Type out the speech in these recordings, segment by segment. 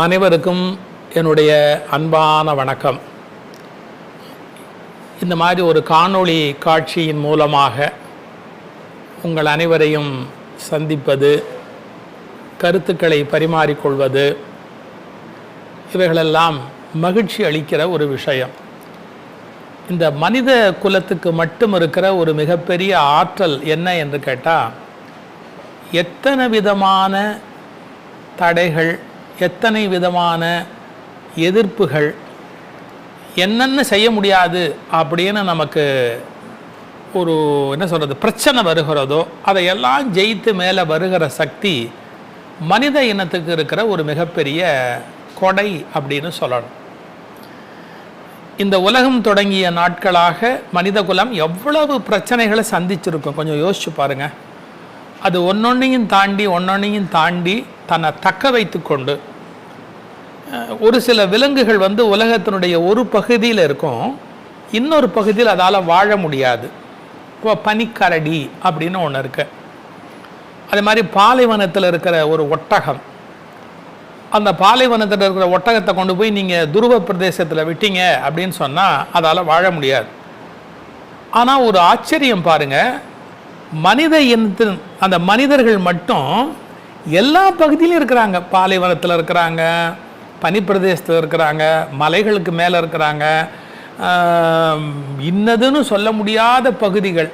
அனைவருக்கும் என்னுடைய அன்பான வணக்கம். இந்த மாதிரி ஒரு காணொளி காட்சியின் மூலமாக உங்கள் அனைவரையும் சந்திப்பது, கருத்துக்களை பரிமாறிக்கொள்வது, இவைகளெல்லாம் மகிழ்ச்சி அளிக்கிற ஒரு விஷயம். இந்த மனித குலத்துக்கு மட்டும் இருக்கிற ஒரு மிகப்பெரிய ஆற்றல் என்ன என்று கேட்டால், எத்தனை விதமான தடைகள், எத்தனை விதமான எதிர்ப்புகள், என்னென்ன செய்ய முடியாது அப்படின்னு நமக்கு ஒரு பிரச்சனை வருகிறதோ அதையெல்லாம் ஜெயித்து மேலே வருகிற சக்தி மனித இனத்துக்கு இருக்கிற ஒரு மிகப்பெரிய கொடை அப்படின்னு சொல்லணும். இந்த உலகம் தொடங்கிய நாட்களாக மனித குலம் எவ்வளவு பிரச்சனைகளை சந்திச்சிருக்கும் கொஞ்சம் யோசிச்சு பாருங்க. அது ஒன்னொன்னையும் தாண்டி தன்னை தக்க வைத்து கொண்டு, ஒரு சில விலங்குகள் உலகத்தினுடைய ஒரு பகுதியில் இருக்கும், இன்னொரு பகுதியில் அதால் வாழ முடியாது. இப்போ பனிக்கரடி அப்படின்னு ஒன்று இருக்கு. அதே மாதிரி பாலைவனத்தில் இருக்கிற ஒரு ஒட்டகம், அந்த பாலைவனத்தில் இருக்கிற ஒட்டகத்தை கொண்டு போய் நீங்கள் துருவ பிரதேசத்தில் விட்டீங்க அப்படின்னு சொன்னால் அதால் வாழ முடியாது. ஆனால் ஒரு ஆச்சரியம் பாருங்கள், மனித இனத்தின் அந்த மனிதர்கள் மட்டும் எல்லா பகுதியிலும் இருக்கிறாங்க. பாலைவனத்தில் இருக்கிறாங்க, பனிப்பிரதேசத்தில் இருக்கிறாங்க, மலைகளுக்கு மேலே இருக்கிறாங்க, இன்னதுன்னு சொல்ல முடியாத பகுதிகள்,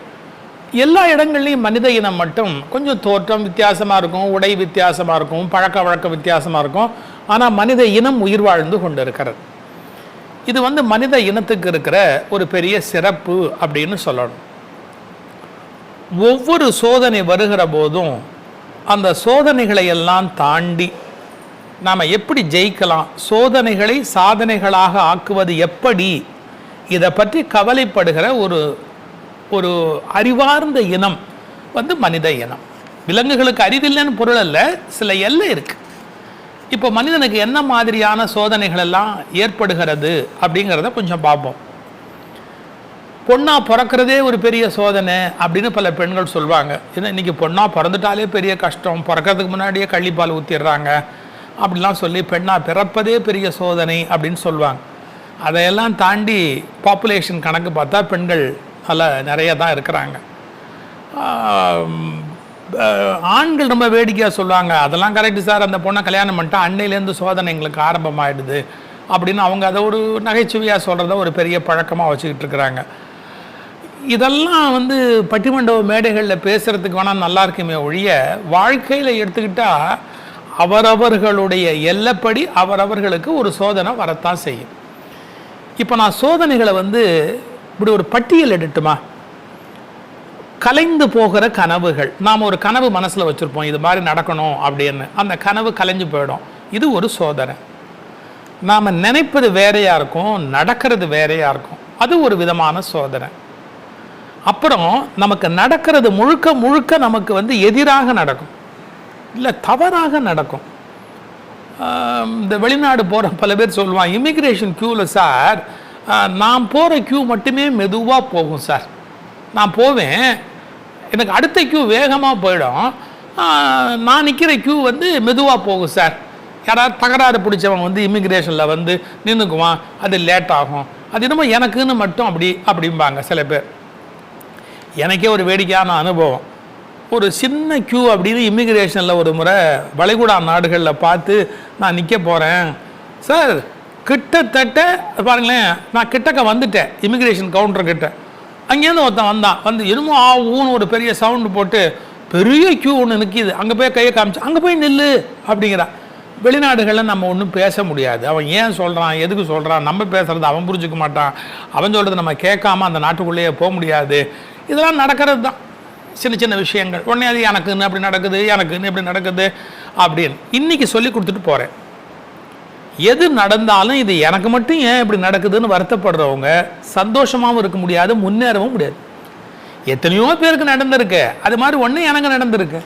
எல்லா இடங்கள்லையும் மனித இனம் மட்டும் கொஞ்சம் தோற்றம் வித்தியாசமாக இருக்கும், உடை வித்தியாசமாக இருக்கும், பழக்க வழக்க வித்தியாசமாக இருக்கும். ஆனால் மனித இனம் உயிர் வாழ்ந்து கொண்டு இருக்கிறது. இது மனித இனத்துக்கு இருக்கிற ஒரு பெரிய சிறப்பு அப்படின்னு சொல்லணும். ஒவ்வொரு சோதனை வருகிற போதும் அந்த சோதனைகளை எல்லாம் தாண்டி நாம் எப்படி ஜெயிக்கலாம், சோதனைகளை சாதனைகளாக ஆக்குவது எப்படி, இதை பற்றி கவலைப்படுகிற ஒரு அறிவார்ந்த இனம் மனித இனம். விலங்குகளுக்கு அறிவில்லைன்னு பொருள் அல்ல, சில எல்லை இருக்கு. இப்போ மனிதனுக்கு என்ன மாதிரியான சோதனைகள் எல்லாம் ஏற்படுகிறது அப்படிங்கிறத கொஞ்சம் பார்ப்போம். பொண்ணா பிறக்கிறதே ஒரு பெரிய சோதனை அப்படின்னு பல பெண்கள் சொல்லுவாங்க. ஏன்னா இன்றைக்கி பொண்ணா பிறந்துட்டாலே பெரிய கஷ்டம், பிறக்கிறதுக்கு முன்னாடியே கள்ளிப்பால் ஊற்றிடுறாங்க அப்படிலாம் சொல்லி பெண்ணா பிறப்பதே பெரிய சோதனை அப்படின்னு சொல்லுவாங்க. அதையெல்லாம் தாண்டி பாப்புலேஷன் கணக்கு பார்த்தா பெண்கள் நிறைய தான் இருக்கிறாங்க. ஆண்கள் ரொம்ப வேடிக்கையாக சொல்லுவாங்க, அதெல்லாம் கரெக்டு சார், அந்த பொண்ணை கல்யாணம் பண்ணிட்டா அன்னையிலேருந்து சோதனை எங்களுக்கு ஆரம்பமாகிடுது அப்படின்னு அவங்க அதை ஒரு நகைச்சுவையாக சொல்கிறத ஒரு பெரிய பழக்கமாக வச்சுக்கிட்டு இருக்கிறாங்க. இதெல்லாம் பட்டிமண்டப மேடைகளில் பேசுகிறதுக்கு வேணால் நல்லா இருக்குமே ஒழிய, வாழ்க்கையில் எடுத்துக்கிட்டால் அவரவர்களுடைய எல்லைப்படி அவரவர்களுக்கு ஒரு சோதனை வரத்தான் செய்யும். இப்போ நான் சோதனைகளை இப்படி ஒரு பட்டியல் எடுட்டுமா, கலைந்து போகிற கனவுகள். நாம் ஒரு கனவு மனசில் வச்சுருப்போம், இது மாதிரி நடக்கணும் அப்படின்னு, அந்த கனவு கலைஞ்சு போயிடும், இது ஒரு சோதனை. நாம் நினைப்பது வேறையாக இருக்கும், நடக்கிறது வேறையாக இருக்கும், அது ஒரு விதமான சோதனை. அப்புறம் நமக்கு நடக்கிறது முழுக்க முழுக்க நமக்கு எதிராக நடக்கும், இல்லை தவறாக நடக்கும். இந்த வெளிநாடு போகிற பல பேர் சொல்லுவான், இமிக்ரேஷன் க்யூவில் சார் நான் போகிற க்யூ மட்டுமே மெதுவாக போகும் சார், நான் போவேன் எனக்கு அடுத்த க்யூ வேகமாக போயிடும், நான் நிற்கிற க்யூ மெதுவாக போகும் சார். யாராவது தகராறு பிடிச்சவன் இமிக்ரேஷனில் நின்றுக்குவான், அது லேட் ஆகும், அது என்னமோ எனக்குன்னு மட்டும் அப்படிம்பாங்க சில பேர். எனக்கே ஒரு வேடிக்கையான அனுபவம். ஒரு சின்ன க்யூ அப்படின்னு இமிக்ரேஷனில் ஒரு முறை வளைகுடா நாடுகளில் பார்த்து நான் நிற்க போகிறேன் சார், கிட்டத்தட்ட பாருங்களேன், நான் கிட்டக்க வந்துட்டேன் இமிக்ரேஷன் கவுண்டர்கிட்ட. அங்கேருந்து ஒருத்தன் வந்தான், என்னமோ ஊன்னு ஒரு பெரிய சவுண்டு போட்டு பெரிய க்யூ ஒன்று நிற்கிது, அங்கே போய் கையை காமிச்சு அங்கே போய் நில்லு அப்படிங்கிறான். வெளிநாடுகளில் நம்ம ஒன்றும் பேச முடியாது, அவன் ஏன் சொல்கிறான் எதுக்கு சொல்கிறான், நம்ம பேசுகிறது அவன் புரிஞ்சுக்க மாட்டான், அவன் சொல்கிறது நம்ம கேட்காம அந்த நாட்டுக்குள்ளேயே போக முடியாது. இதெல்லாம் நடக்கிறது தான், சின்ன சின்ன விஷயங்கள். உடனே அது எனக்குன்னு அப்படி நடக்குது, எனக்குன்னு இப்படி நடக்குது அப்படின்னு இன்றைக்கி சொல்லி கொடுத்துட்டு போகிறேன். எது நடந்தாலும் இது எனக்கு மட்டும் ஏன் இப்படி நடக்குதுன்னு வருத்தப்படுறவங்க சந்தோஷமாகவும் இருக்க முடியாது, முன்னேறவும் முடியாது. எத்தனையோ பேருக்கு நடந்திருக்கு, அது மாதிரி ஒன்று எனக்கு நடந்திருக்கு.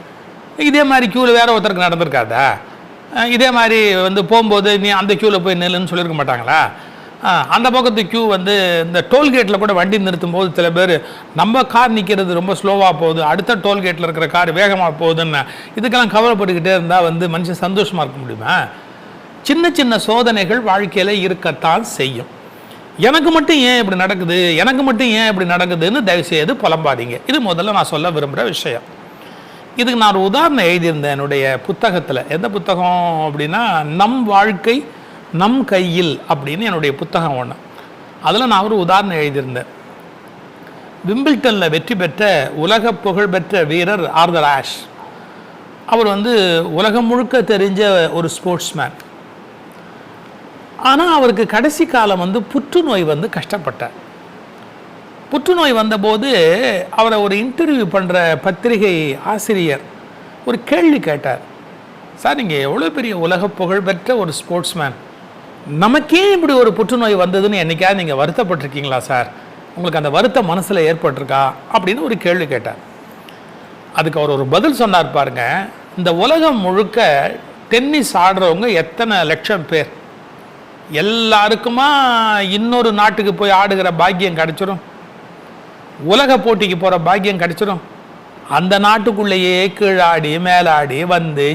இதே மாதிரி க்யூவில் வேறு ஒருத்தருக்கு நடந்திருக்காதா? இதே மாதிரி போகும்போது நீ அந்த க்யூவில் போய் நில்லுன்னு சொல்லியிருக்க மாட்டாங்களா? அந்த பக்கத்து க்யூ இந்த டோல்கேட்டில் கூட வண்டி நிறுத்தும் போது சில பேர் நம்ம கார் நிற்கிறது ரொம்ப ஸ்லோவாக போகுது, அடுத்த டோல்கேட்டில் இருக்கிற கார் வேகமாக போகுதுன்னு இதுக்கெல்லாம் கவலைப்பட்டுக்கிட்டே இருந்தால் மனுஷன் சந்தோஷமாக இருக்க முடியுமா? சின்ன சின்ன சோதனைகள் வாழ்க்கையில் இருக்கத்தான் செய்யும். எனக்கு மட்டும் ஏன் இப்படி நடக்குது, எனக்கு மட்டும் ஏன் இப்படி நடக்குதுன்னு தயவுசெய்து புலம்பாதீங்க. இது முதல்ல நான் சொல்ல விரும்புகிற விஷயம். இதுக்கு நான் ஒரு உதாரணம் எழுதியிருந்தேன் என்னுடைய புத்தகத்தில். எந்த புத்தகம் அப்படின்னா, நம் வாழ்க்கை நம் கையில் அப்படின்னு என்னுடைய புத்தகம் ஒன்று. அதில் நான் ஒரு உதாரணம் எழுதியிருந்தேன். விம்பிள்டனில் வெற்றி பெற்ற உலக புகழ்பெற்ற வீரர் ஆர்தர் ஆஷ். அவர் உலகம் முழுக்க தெரிஞ்ச ஒரு ஸ்போர்ட்ஸ்மேன். ஆனால் அவருக்கு கடைசி காலம் புற்றுநோய் கஷ்டப்பட்டார். புற்றுநோய் வந்தபோது அவரை ஒரு இன்டர்வியூ பண்ணுற பத்திரிகை ஆசிரியர் ஒரு கேள்வி கேட்டார். சார், நீங்கள் எவ்வளோ பெரிய உலக புகழ்பெற்ற ஒரு ஸ்போர்ட்ஸ்மேன், நமக்கே இப்படி ஒரு புற்றுநோய் வந்ததுன்னு என்றைக்காவது நீங்கள் வருத்தப்பட்டிருக்கீங்களா சார்? உங்களுக்கு அந்த வருத்தம் மனசில் ஏற்பட்டிருக்கா அப்படின்னு ஒரு கேள்வி கேட்டார். அதுக்கு அவர் ஒரு பதில் சொன்னார் பாருங்க. இந்த உலகம் முழுக்க டென்னிஸ் ஆடுறவங்க எத்தனை லட்சம் பேர், எல்லாருக்குமா இன்னொரு நாட்டுக்கு போய் ஆடுகிற பாக்கியம் கிடைச்சிடும், உலக போட்டிக்கு போகிற பாக்கியம் கிடைச்சிடும். அந்த நாட்டுக்குள்ளேயே கீழாடி மேலாடி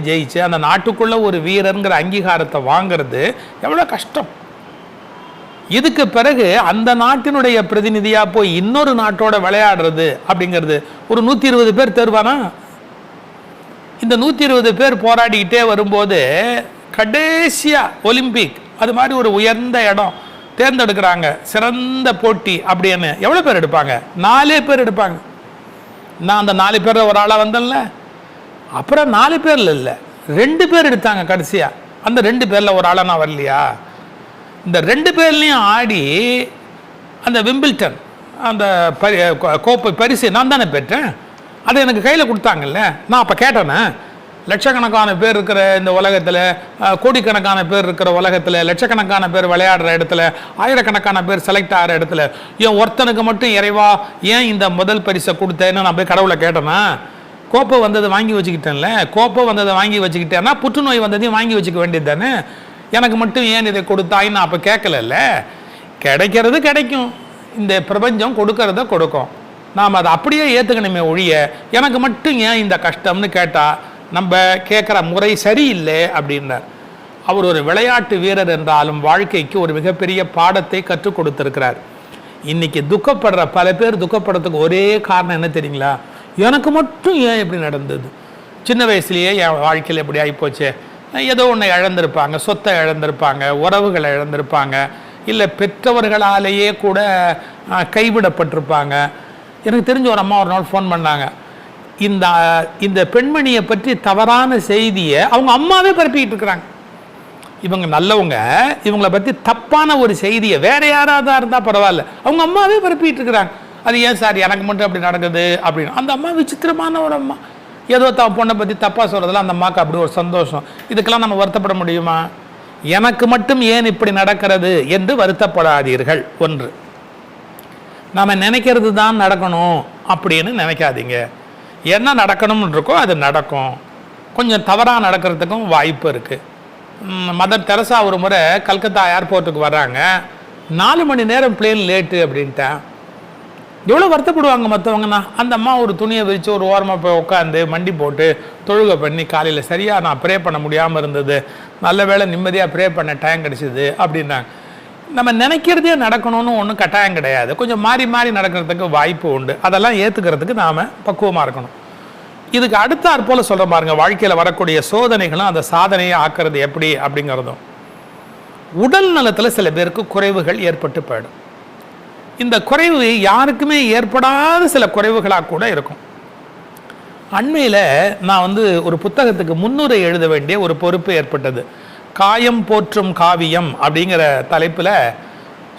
ஜெயிச்சு அந்த நாட்டுக்குள்ளே ஒரு வீரருங்கிற அங்கீகாரத்தை வாங்கிறது எவ்வளோ கஷ்டம். இதுக்கு பிறகு அந்த நாட்டினுடைய பிரதிநிதியாக போய் இன்னொரு நாட்டோட விளையாடுறது அப்படிங்கிறது ஒரு 120 பேர் தேர்வானா? இந்த 120 பேர் போராடிக்கிட்டே வரும்போது கடைசியாக ஒலிம்பிக் அது மாதிரி ஒரு உயர்ந்த இடம் தேர்ந்தெடுக்கிறாங்க, சிறந்த போட்டி அப்படின்னு எவ்வளோ பேர் எடுப்பாங்க? 4 பேர் எடுப்பாங்க. நான் அந்த 4 பேர் ஒரு ஆளாக வந்தேன்ல. அப்புறம் 4 பேரில் இல்லை, 2 பேர் எடுத்தாங்க கடைசியாக. அந்த 2 பேரில் ஒரு ஆளாக நான் வரலையா? இந்த 2 பேர்லையும் ஆடி அந்த விம்பிள்டன் அந்த கோப்பை பரிசு நான் தானே பெற்றேன். அதை எனக்கு கையில் கொடுத்தாங்கல்ல. நான் அப்போ கேட்டேனே, லட்சக்கணக்கான பேர் இருக்கிற இந்த உலகத்தில், கோடிக்கணக்கான பேர் இருக்கிற உலகத்தில், லட்சக்கணக்கான பேர் விளையாடுற இடத்துல, ஆயிரக்கணக்கான பேர் செலக்ட் ஆகிற இடத்துல, ஏன் ஒருத்தனுக்கு மட்டும் இறைவா ஏன் இந்த முதல் பரிசை கொடுத்தேன்னு நான் போய் கடவுளை கேட்டேன்னா? கோப்பை வந்ததை வாங்கி வச்சுக்கிட்டேன்ல. கோப்பை வந்ததை வாங்கி வச்சுக்கிட்டேன்னா புற்றுநோய் வந்ததையும் வாங்கி வச்சுக்க வேண்டியது தானே. எனக்கு மட்டும் ஏன் இதை கொடுத்தாயின்னு நான் அப்போ கேட்கல. கிடைக்கிறது கிடைக்கும், இந்த பிரபஞ்சம் கொடுக்கறத கொடுக்கும். நாம் அதை அப்படியே ஏற்றுக்கணுமே ஒழிய எனக்கு மட்டும் ஏன் இந்த கஷ்டம்னு கேட்டால் நம்ம கேட்குற முறை சரியில்லை அப்படின்னார். அவர் ஒரு விளையாட்டு வீரர் என்றாலும் வாழ்க்கைக்கு ஒரு மிகப்பெரிய பாடத்தை கற்றுக் கொடுத்துருக்கிறார். இன்றைக்கி துக்கப்படுற பல பேர் துக்கப்படுறதுக்கு ஒரே காரணம் என்ன தெரியுங்களா? எனக்கு மட்டும் ஏன் இப்படி நடந்தது, சின்ன வயசுலேயே என் வாழ்க்கையில் எப்படி ஆகிப்போச்சு, ஏதோ ஒன்று இழந்திருப்பாங்க, சொத்தை இழந்திருப்பாங்க, உறவுகளை இழந்திருப்பாங்க, இல்லை பெற்றவர்களாலேயே கூட கைவிடப்பட்டிருப்பாங்க. எனக்கு தெரிஞ்ச ஒரு அம்மா ஒரு நாள் ஃபோன் பண்ணாங்க. இந்த பெண்மணியை பற்றி தவறான செய்தியை அவங்க அம்மாவே பரப்பிக்கிட்டு இருக்கிறாங்க. இவங்க நல்லவங்க, இவங்களை பற்றி தப்பான ஒரு செய்தியை வேற யாராவது இருந்தால் பரவாயில்ல, அவங்க அம்மாவே பரப்பிக்கிட்டு இருக்கிறாங்க. அது ஏன் சார் எனக்கு மட்டும் அப்படி நடக்குது அப்படின்னு. அந்த அம்மா விசித்திரமான ஒரு அம்மா. ஏதோ தான் பொண்ணை பற்றி தப்பாக சொல்கிறதுல அந்த அம்மாவுக்கு அப்படி ஒரு சந்தோஷம். இதுக்கெல்லாம் நம்ம வருத்தப்பட முடியுமா? எனக்கு மட்டும் ஏன் இப்படி நடக்கிறது என்று வருத்தப்படாதீர்கள். ஒன்று, நாம் நினைக்கிறது தான் நடக்கணும் அப்படின்னு நினைக்காதீங்க. என்ன நடக்கணும்னு இருக்கோ அது நடக்கும். கொஞ்சம் தவறாக நடக்கிறதுக்கும் வாய்ப்பு இருக்குது. மதர் தெரசா ஒரு முறை கல்கத்தா ஏர்போர்ட்டுக்கு வர்றாங்க, 4 மணி நேரம் பிளேன் லேட்டு அப்படின்ட்டேன். எவ்வளோ வருத்தப்படுவாங்க மற்றவங்கன்னா. அந்த அம்மா ஒரு துணியை விரித்து ஒரு ஓரமாக போய் உட்காந்து மண்டி போட்டு தொழுகை பண்ணி காலையில் சரியாக நான் ப்ரே பண்ண முடியாமல் இருந்தது, நல்ல வேளை நிம்மதியாக ப்ரே பண்ண டைம் கிடச்சிது அப்படின்னாங்க. நம்ம நினைக்கிறதே நடக்கணும்னு ஒன்றும் கட்டாயம் கிடையாது. கொஞ்சம் மாறி மாறி நடக்கிறதுக்கு வாய்ப்பு உண்டு. அதெல்லாம் ஏற்றுக்கிறதுக்கு நாம் பக்குவமாக இருக்கணும். இதுக்கு அடுத்தாற் போல் சொல்கிற பாருங்க, வாழ்க்கையில் வரக்கூடிய சோதனைகளும் அந்த சாதனையை ஆக்கிறது எப்படி அப்படிங்கிறதும். உடல் நலத்தில் சில பேருக்கு குறைவுகள் ஏற்பட்டு போயிடும். இந்த குறைவு யாருக்குமே ஏற்படாத சில குறைவுகளாக கூட இருக்கும். அண்மையில் நான் ஒரு புத்தகத்துக்கு முன்னுரை எழுத வேண்டிய ஒரு பொறுப்பு ஏற்பட்டது. காயம் போற்றும் காவியம் அப்படிங்கிற தலைப்பில்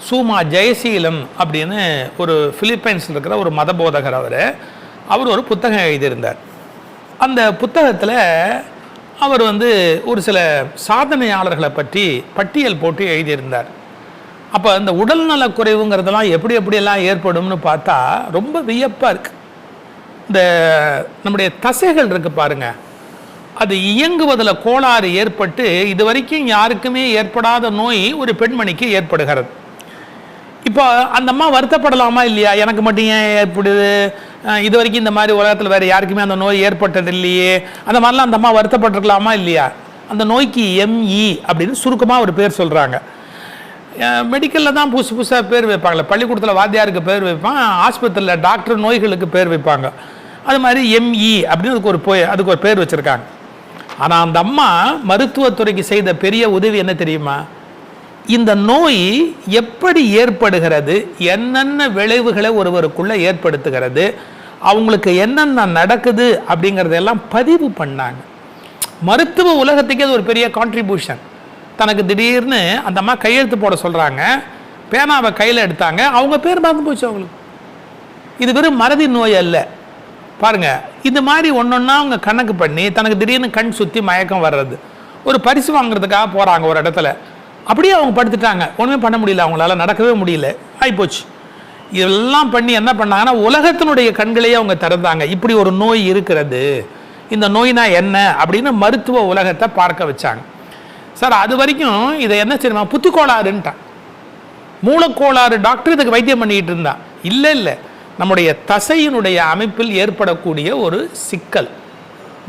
சூமா ஜெயசீலன் அப்படின்னு ஒரு பிலிப்பைன்ஸில் இருக்கிற ஒரு மத போதகர். அவர் ஒரு புத்தகம் எழுதியிருந்தார். அந்த புத்தகத்தில் அவர் ஒரு சில சாதனையாளர்களை பற்றி பட்டியல் போட்டு எழுதியிருந்தார். அப்போ இந்த உடல்நல குறைவுங்கிறதெல்லாம் எப்படியெல்லாம் ஏற்படும்னு பார்த்தா ரொம்ப வியப்பாக இருக்குது. இந்த நம்முடைய தசைகள் இருக்குது பாருங்கள், அது இயங்குவதில் கோளாறு ஏற்பட்டு இது வரைக்கும் யாருக்குமே ஏற்படாத நோய் ஒரு பெண்மணிக்கு ஏற்படுகிறது. இப்போ அந்த அம்மா வருத்தப்படலாமா இல்லையா? எனக்கு மட்டும் ஏன் ஏற்படுது, இது வரைக்கும் இந்த மாதிரி உலகத்தில் வேறு யாருக்குமே அந்த நோய் ஏற்பட்டது இல்லையே, அந்த மாதிரிலாம் அந்த அம்மா வருத்தப்பட்டிருக்கலாமா இல்லையா? அந்த நோய்க்கு எம்இ அப்படின்னு சுருக்கமாக ஒரு பேர் சொல்கிறாங்க. மெடிக்கலில் தான் புதுசாக பேர் வைப்பாங்களே, பள்ளிக்கூடத்தில் வாத்தியாருக்கு பேர் வைப்பாங்க, ஆஸ்பத்திரியில் டாக்டர் நோய்களுக்கு பேர் வைப்பாங்க. அது மாதிரி எம்இ அப்படின்னு அதுக்கு ஒரு பேர் வச்சுருக்காங்க. ஆனால் அந்த அம்மா மருத்துவத்துறைக்கு செய்த பெரிய உதவி என்ன தெரியுமா? இந்த நோய் எப்படி ஏற்படுகிறது, என்னென்ன விளைவுகளை ஒருவருக்குள்ளே ஏற்படுத்துகிறது, அவங்களுக்கு என்னென்ன நடக்குது அப்படிங்கிறதெல்லாம் பதிவு பண்ணாங்க. மருத்துவ உலகத்துக்கு அது ஒரு பெரிய கான்ட்ரிபியூஷன். தனக்கு திடீர்னு அந்த அம்மா கையெழுத்து போட சொல்கிறாங்க, பேனாவை கையில் எடுத்தாங்க, அவங்க பேர் மறந்து போச்சு அவங்களுக்கு. இது வெறும் மறதி நோய் அல்ல பாருங்கள். இந்த மாதிரி ஒன்றொன்னா அவங்க கணக்கு பண்ணி தனக்கு திடீர்னு கண் சுற்றி மயக்கம் வர்றது, ஒரு பரிசு வாங்குறதுக்காக போகிறாங்க ஒரு இடத்துல, அப்படியே அவங்க படுத்துட்டாங்க, ஒன்றுமே பண்ண முடியல, அவங்களால நடக்கவே முடியல, ஆகிப்போச்சு. இதெல்லாம் பண்ணி என்ன பண்ணாங்கன்னா உலகத்தினுடைய கண்களையே அவங்க திறந்தாங்க. இப்படி ஒரு நோய் இருக்கிறது, இந்த நோய்னா என்ன அப்படின்னு மருத்துவ உலகத்தை பார்க்க வச்சாங்க. சார் அது வரைக்கும் இதை என்ன செய்யணுமா, புத்திக்கோளாறுன்ட்டான், மூலக்கோளாறு டாக்டர் இதுக்கு வைத்தியம் பண்ணிக்கிட்டு இருந்தான். இல்லை, நம்முடைய தசையினுடைய அமைப்பில் ஏற்படக்கூடிய ஒரு சிக்கல்,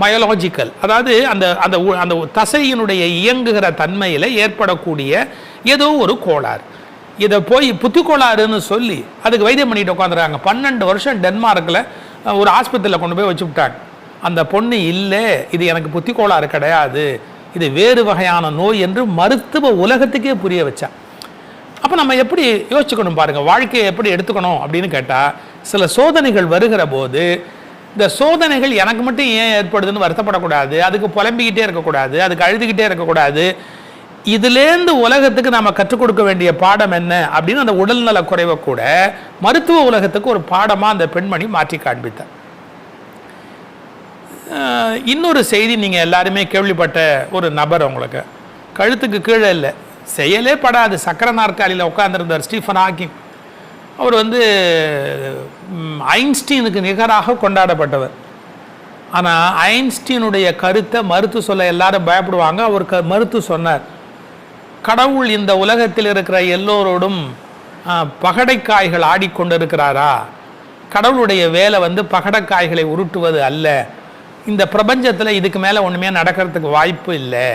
பயாலஜிக்கல், அதாவது அந்த அந்த அந்த தசையினுடைய இயங்குகிற தன்மையில் ஏற்படக்கூடிய ஏதோ ஒரு கோளாறு. இதை போய் புத்திக்கோளாறுன்னு சொல்லி அதுக்கு வைத்தியம் பண்ணிட்டு உட்காந்துறாங்க. 12 வருஷம் டென்மார்க்கில் ஒரு ஆஸ்பத்திரியில் கொண்டு போய் வச்சு விட்டாங்க. அந்த பொண்ணு இல்லை, இது எனக்கு புத்திக்கோளாறு கிடையாது, இது வேறு வகையான நோய் என்று மருத்துவ உலகத்துக்கே புரிய வச்சா. அப்போ நம்ம எப்படி யோசிச்சுக்கணும் பாருங்கள், வாழ்க்கையை எப்படி எடுத்துக்கணும் அப்படின்னு கேட்டால், சில சோதனைகள் வருகிற போது இந்த சோதனைகள் எனக்கு மட்டும் ஏன் ஏற்படுதுன்னு வருத்தப்படக்கூடாது, அதுக்கு புலம்பிக்கிட்டே இருக்கக்கூடாது, அதுக்கு அழுதுகிட்டே இருக்கக்கூடாது. இதுலேருந்து உலகத்துக்கு நாம் கற்றுக் கொடுக்க வேண்டிய பாடம் என்ன அப்படின்னு அந்த உடல்நல குறைவை கூட மருத்துவ உலகத்துக்கு ஒரு பாடமாக அந்த பெண்மணி மாற்றி காண்பித்தார். இன்னொரு செய்தி, நீங்கள் எல்லாருமே கேள்விப்பட்ட ஒரு நபர், உங்களுக்கு கழுத்துக்கு கீழே இல்லை, செயலே படாது, சக்கர நாற்காலியில் உட்கார்ந்துருந்தார் ஸ்டீஃபன் ஹாக்கிங். அவர் ஐன்ஸ்டீனுக்கு நிகராக கொண்டாடப்பட்டவர். ஆனால் ஐன்ஸ்டீனுடைய கருத்தை மறுத்து சொல்ல எல்லாரும் பயப்படுவாங்க. அவர் மறுத்து சொன்னார், கடவுள் இந்த உலகத்தில் இருக்கிற எல்லோரோடும் பகடைக்காய்கள் ஆடிக்கொண்டிருக்கிறாரா? கடவுளுடைய வேலை பகடைக்காய்களை உருட்டுவது அல்ல. இந்த பிரபஞ்சத்தில் இதுக்கு மேலே ஒன்றுமே நடக்கிறதுக்கு வாய்ப்பு இல்லை,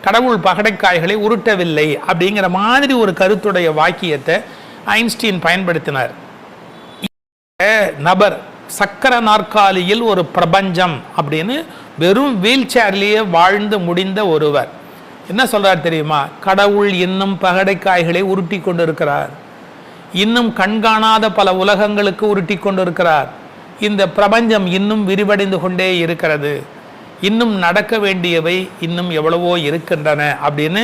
கடவுள் பகடைக்காய்களை உருட்டவில்லை அப்படிங்கிற மாதிரி ஒரு கருத்துடைய வாக்கியத்தை ஐன்ஸ்டீன் பயன்படுத்தினார். நபர் சக்கர நாற்காலியில் ஒரு பிரபஞ்சம் அப்படின்னு வெறும் வீல் சேர்லேயே வாழ்ந்து முடிந்த ஒருவர் என்ன சொல்றார் தெரியுமா? கடவுள் இன்னும் பகடைக்காய்களை உருட்டி கொண்டிருக்கிறார், இன்னும் கண்காணாத பல உலகங்களுக்கு உருட்டி கொண்டிருக்கிறார், இந்த பிரபஞ்சம் இன்னும் விரிவடைந்து கொண்டே இருக்கிறது, இன்னும் நடக்க வேண்டியவை இன்னும் எவ்வளவோ இருக்கின்றன அப்படின்னு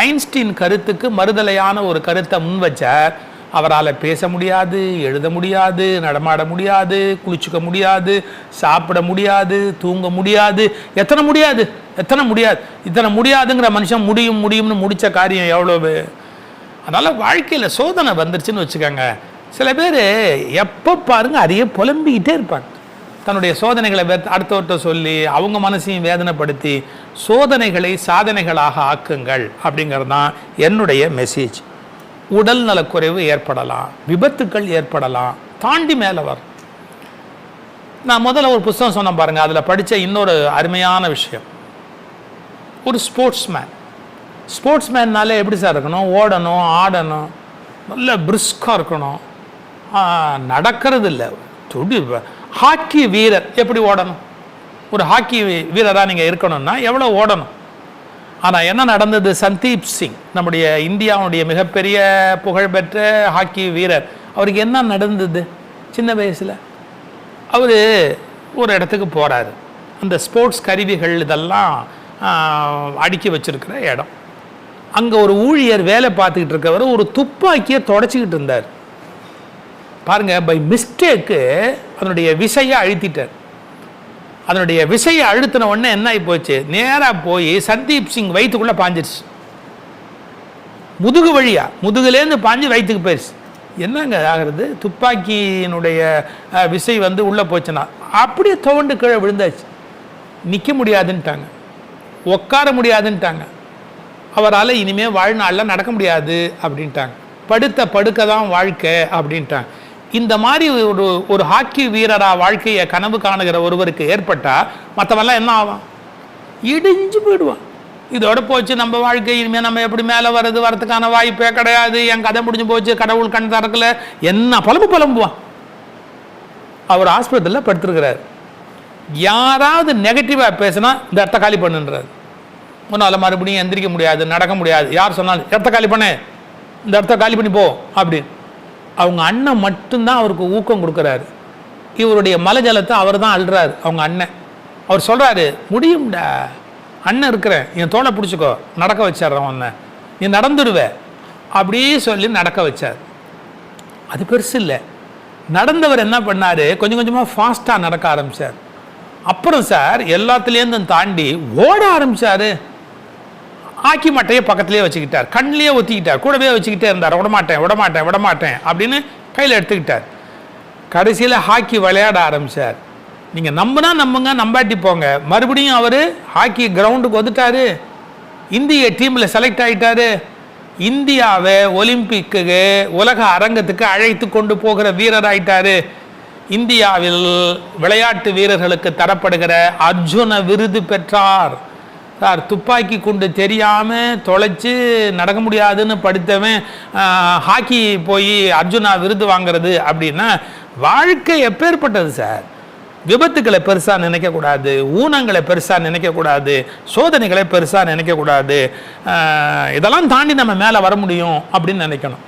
ஐன்ஸ்டீன் கருத்துக்கு மறுதலையான ஒரு கருத்தை முன் வச்சார். அவரால் பேச முடியாது, எழுத முடியாது, நடமாட முடியாது, குளிச்சுக்க முடியாது, சாப்பிட முடியாது, தூங்க முடியாது, எத்தனை முடியாது. இத்தனை முடியாதுங்கிற மனுஷன் முடியும்னு முடித்த காரியம் எவ்வளவு. அதனால் வாழ்க்கையில் சோதனை வந்துருச்சுன்னு வச்சுக்கோங்க, சில பேர் எப்போ பாருங்க அதையே புலம்பிக்கிட்டே இருப்பாங்க. தன்னுடைய சோதனைகளை அடுத்தவர்கிட்ட சொல்லி அவங்க மனசையும் வேதனைப்படுத்தி சோதனைகளை சாதனைகளாக ஆக்குங்கள் அப்படிங்கிறது தான் என்னுடைய மெசேஜ். உடல் நலக்குறைவு ஏற்படலாம், விபத்துக்கள் ஏற்படலாம், தாண்டி மேலே வரும். நான் முதல்ல ஒரு புத்தகம் சொன்னேன் பாருங்கள், அதில் படித்த இன்னொரு அருமையான விஷயம், ஒரு ஸ்போர்ட்ஸ்மேன்னாலே எப்படி சார் இருக்கணும்? ஓடணும், ஆடணும், நல்ல பிரிஸ்காக இருக்கணும், நடக்கிறது இல்லை. ஹாக்கி வீரர் எப்படி ஓடணும்? ஒரு ஹாக்கி வீரராக நீங்கள் இருக்கணும்னா எவ்வளோ ஓடணும்? ஆனால் என்ன நடந்தது? சந்தீப் சிங், நம்முடைய இந்தியாவுடைய மிகப்பெரிய புகழ்பெற்ற ஹாக்கி வீரர், அவருக்கு என்ன நடந்தது? சின்ன வயசில் அவர் ஒரு இடத்துக்கு போகிறாரு, அந்த ஸ்போர்ட்ஸ் கருவிகள் இதெல்லாம் அடுக்கி வச்சுருக்கிற இடம். அங்கே ஒரு ஊழியர் வேலை பார்த்துக்கிட்டு இருக்கவர் ஒரு துப்பாக்கியை தொடச்சிக்கிட்டு இருந்தார். பாருங்கள், பை மிஸ்டேக்கு அதனுடைய விசையை அழுத்திட்டார். அதனுடைய விசையை அழுத்தின உடனே என்ன ஆகி போச்சு? நேராக போய் சந்தீப் சிங் வயிற்றுக்குள்ளே பாஞ்சிருச்சு. முதுகு வழியா, முதுகுலேருந்து பாஞ்சு வயிற்றுக்கு போயிடுச்சு. என்னங்க ஆகிறது? துப்பாக்கியினுடைய விசை உள்ளே போச்சுன்னா அப்படியே துவண்டு கீழே விழுந்தாச்சு. நிற்க முடியாதுன்ட்டாங்க, உட்கார முடியாதுன்ட்டாங்க, அவரால் இனிமேல் வாழ்நாளில் நடக்க முடியாது அப்படின்ட்டாங்க, படுக்க தான் வாழ்க்கை அப்படின்ட்டாங்க. இந்த மாதிரி ஒரு ஹாக்கி வீரராக வாழ்க்கையை கனவு காணுகிற ஒருவருக்கு ஏற்பட்டால் மற்றவெல்லாம் என்ன ஆகும்? இடிஞ்சு போயிடுவான். இதோட போச்சு நம்ம வாழ்க்கை, இனிமேல் நம்ம எப்படி மேலே வரதுக்கான வாய்ப்பே கிடையாது, என் கதை முடிஞ்சு போச்சு, கடவுள் கண் திறக்கல, என்ன புலம்புவான். அவர் ஆஸ்பத்திரியில் படுத்திருக்கிறார். யாராவது நெகட்டிவாக பேசினா இந்த இடத்த காலி பண்ணுன்றார். ஒன்றால் மறுபடியும் எந்திரிக்க முடியாது, நடக்க முடியாது. யார் சொன்னாலும் இடத்த காலி பண்ணு, இந்த இடத்த காலி பண்ணி போ அப்படின்னு. அவங்க அண்ணன் மட்டும்தான் அவருக்கு ஊக்கம் கொடுக்குறாரு. இவருடைய மலஜலத்தை அவர் தான் அழுறாரு. அவங்க அண்ணன் அவர் சொல்கிறாரு, முடியும்டா, அண்ணன் இருக்கிறேன், என் தோலை பிடிச்சிக்கோ, நடக்க வச்சிட்றேன் ஒன்றை, நீ நடந்துடுவே அப்படியே சொல்லி நடக்க வச்சார். அது பெருசு இல்லை. நடந்தவர் என்ன பண்ணார், கொஞ்சம் கொஞ்சமாக ஃபாஸ்ட்டாக நடக்க ஆரம்பித்தார். அப்புறம் சார் எல்லாத்துலேருந்தும் தாண்டி ஓட ஆரம்பித்தார். ஆக்கி மட்டையை பக்கத்துலேயே வச்சுக்கிட்டார், கண்ணிலேயே ஒத்திக்கிட்டார், கூடவே வச்சுக்கிட்டே இருந்தார். விடமாட்டேன் அப்படின்னு கையில் எடுத்துக்கிட்டார். கடைசியில் ஹாக்கி விளையாட ஆரம்பித்தார். நீங்கள் நம்புங்க, நம்பாட்டி போங்க, மறுபடியும் அவர் ஹாக்கி கிரவுண்டுக்கு வந்துட்டார். இந்திய டீமில் செலக்ட் ஆகிட்டார். இந்தியாவை ஒலிம்பிக்கு உலக அரங்கத்துக்கு அழைத்து கொண்டு போகிற வீரர் ஆயிட்டார். இந்தியாவில் விளையாட்டு வீரர்களுக்கு தரப்படுகிற அர்ஜுன விருது பெற்றார். சார் துப்பாக்கி குண்டு தெரியாமல் தொலைச்சி நடக்க முடியாதுன்னு படுத்தவன் ஹாக்கி போய் அர்ஜுனா விருது வாங்கிறது அப்படின்னா வாழ்க்கை எப்பேற்பட்டது சார். விபத்துக்களை பெருசாக நினைக்கக்கூடாது, ஊனங்களை பெருசாக நினைக்கக்கூடாது, சோதனைகளை பெருசாக நினைக்கக்கூடாது. இதெல்லாம் தாண்டி நம்ம மேலே வர முடியும் அப்படின்னு நினைக்கணும்.